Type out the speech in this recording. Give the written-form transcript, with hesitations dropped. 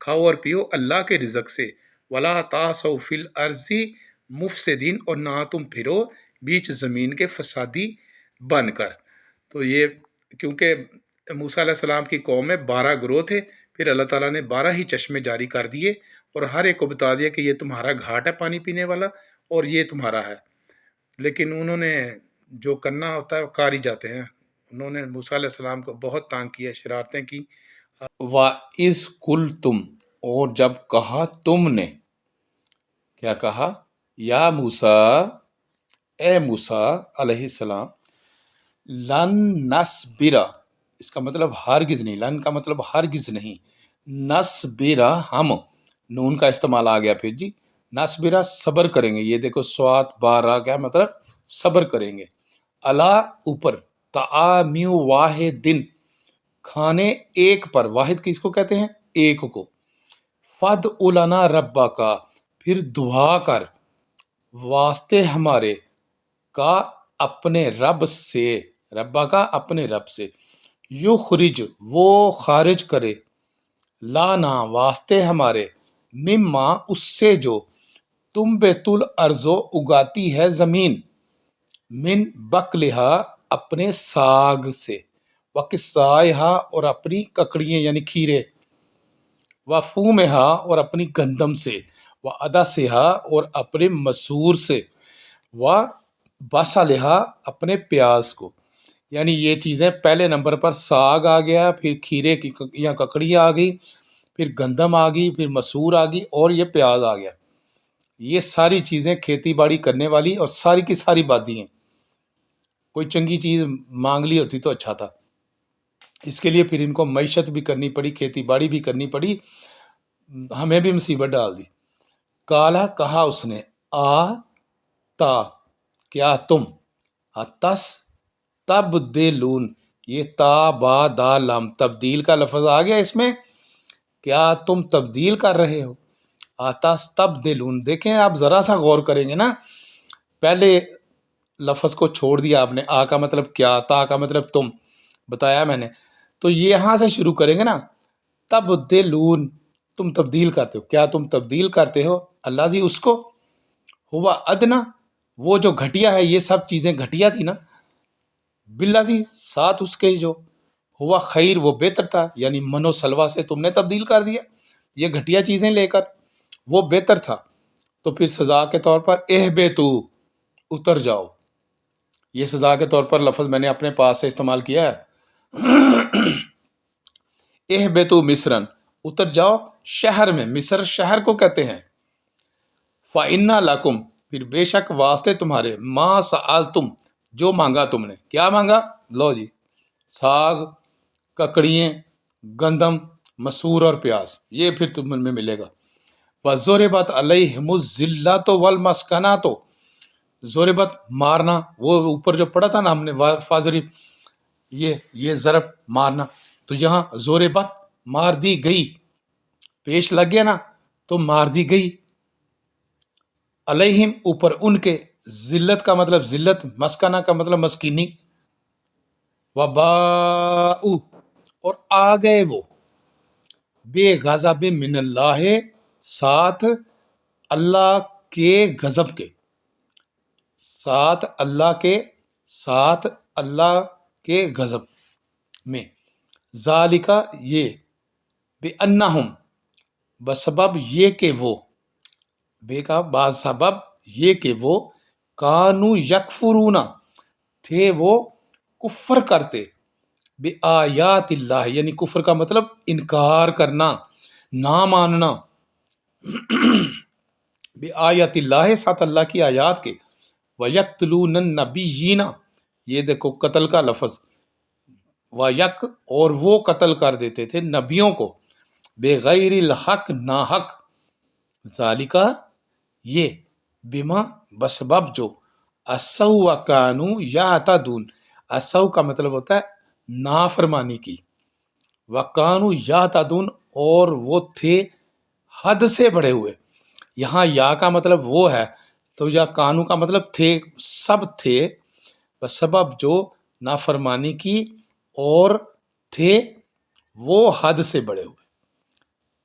کھاؤ اور پیو اللہ کے رزق سے، ولا تعثوا فی الارض مفسدین، اور نہ تم پھرو بیچ زمین کے فسادی بن کر۔ تو یہ کیونکہ موسیٰ علیہ السلام کی قوم میں 12 گروہ تھے، پھر اللہ تعالیٰ نے 12 ہی چشمے جاری کر دیے اور ہر ایک کو بتا دیا کہ یہ تمہارا گھاٹ ہے پانی پینے والا اور یہ تمہارا ہے، لیکن انہوں نے جو کرنا ہوتا ہے وہ کر ہی جاتے ہیں۔ انہوں نے موسیٰ علیہ السلام کو بہت تانگ کیا، شرارتیں کی۔ وَإِذْ قُلْتُمْ، اور جب کہا تم نے، کیا کہا؟ یا موسیٰ، اے موسیٰ علیہ السلام، لن نصبر، اس کا مطلب ہرگز نہیں، لن کا مطلب ہرگز نہیں، نصبر ہم، نون کا استعمال آ گیا پھر جی، نصبر صبر کریں گے، یہ دیکھو سوات 12 کیا مطلب صبر کریں گے، اللہ اوپر، طعام واحد، کھانے ایک پر، واحد کس کو کہتے ہیں؟ ایک کو، فَادْعُ لَنَا رَبَّكَ، پھر دعا کر واسطے ہمارے، کا اپنے رب سے، ربا کا اپنے رب سے، یخرج وہ خارج کرے، لانا واسطے ہمارے، مما اس سے جو، تم بیت الارض اگاتی ہے زمین، من بقلہا اپنے ساگ سے، وقصائہا اور اپنی ککڑیاں یعنی کھیرے، وفومہا اور اپنی گندم سے، وعدسہا اور اپنے مسور سے، وبصلہا اپنے پیاز کو، یعنی یہ چیزیں پہلے نمبر پر ساگ آ گیا، پھر کھیرے کی یا ککڑیاں آ گئی، پھر گندم آ گئی، پھر مسور آ گئی اور یہ پیاز آ گیا۔ یہ ساری چیزیں کھیتی باڑی کرنے والی اور ساری کی ساری بادی ہیں، کوئی چنگی چیز مانگ لی ہوتی تو اچھا تھا، اس کے لیے پھر ان کو معیشت بھی کرنی پڑی، کھیتی باڑی بھی کرنی پڑی، ہمیں بھی مصیبت ڈال دی۔ کالا کہا اس نے، تا کیا تم، تس تبدلون، یہ تا با دا لام تبدیل کا لفظ آ گیا اس میں، کیا تم تبدیل کر رہے ہو، تستبدلون، دیکھیں آپ ذرا سا غور کریں گے نا، پہلے لفظ کو چھوڑ دیا آپ نے، آ کا مطلب کیا، تا کا مطلب تم بتایا میں نے، تو یہ یہاں سے شروع کریں گے نا، تبدلون، تم تبدیل کرتے ہو، کیا تم تبدیل کرتے ہو، اللہ جی اس کو، ہوا ادنا، وہ جو گھٹیا ہے، یہ سب چیزیں گھٹیا تھی نا، باللہ جی ساتھ اس کے جو، ہوا خیر وہ بہتر تھا، یعنی منو سلوا سے تم نے تبدیل کر دیا یہ گھٹیا چیزیں لے کر، وہ بہتر تھا، تو پھر سزا کے طور پر اہبتو، اتر جاؤ، یہ سزا کے طور پر لفظ میں نے اپنے پاس سے استعمال کیا ہے، اہبتو مصرن، اتر جاؤ شہر میں، مصر شہر کو کہتے ہیں، فَإِنَّ لَكُمْ، پھر بے شک واسطے تمہارے، ما سألتم، جو مانگا تم نے، کیا مانگا، لو جی، ساگ، ککڑیاں، گندم، مسور اور پیاز، یہ پھر تم میں ملے گا، وَضُرِبَتْ عَلَيْهِمُ الذِّلَّةُ وَالْمَسْكَنَةُ، ضربت مارنا، وہ اوپر جو پڑھا تھا نا ہم نے، فاضرب، یہ ضرب مارنا، تو یہاں ضربت مار دی گئی، پیش لگ گیا نا تو مار دی گئی، علیہم اوپر ان کے، ذلت کا مطلب ذلت، مسکنہ کا مطلب مسکینی، وباء اور آ گئے وہ، بے غضب من اللہ، ساتھ اللہ کے غضب کے، ساتھ اللہ کے غضب میں، ذالکا یہ، بِأَنَّهُمْ بسبب یہ کہ وہ، بے کا بعض سبب یہ کہ وہ، کانو یکفرون، تھے وہ کفر کرتے، بِآیات اللہ، یعنی کفر کا مطلب انکار کرنا، نہ ماننا، بِآیات اللہ، ساتھ اللہ کی آیات کے، وَيَقْتُلُونَ النَّبِيِّينَ، یہ دیکھو قتل کا لفظ، وَيَق اور وہ قتل کر دیتے تھے نبیوں کو، بغیر الحق ناحق، ذالکا یہ، بما بسبب جو، اسو وکانو یعتدون، اسو کا مطلب ہوتا ہے نافرمانی کی، وکانو یعتدون اور وہ تھے حد سے بڑھے ہوئے، یہاں یا کا مطلب وہ ہے، تو یا کانو کا مطلب تھے، سب تھے، بسبب جو نافرمانی کی، اور تھے وہ حد سے بڑھے ہوئے،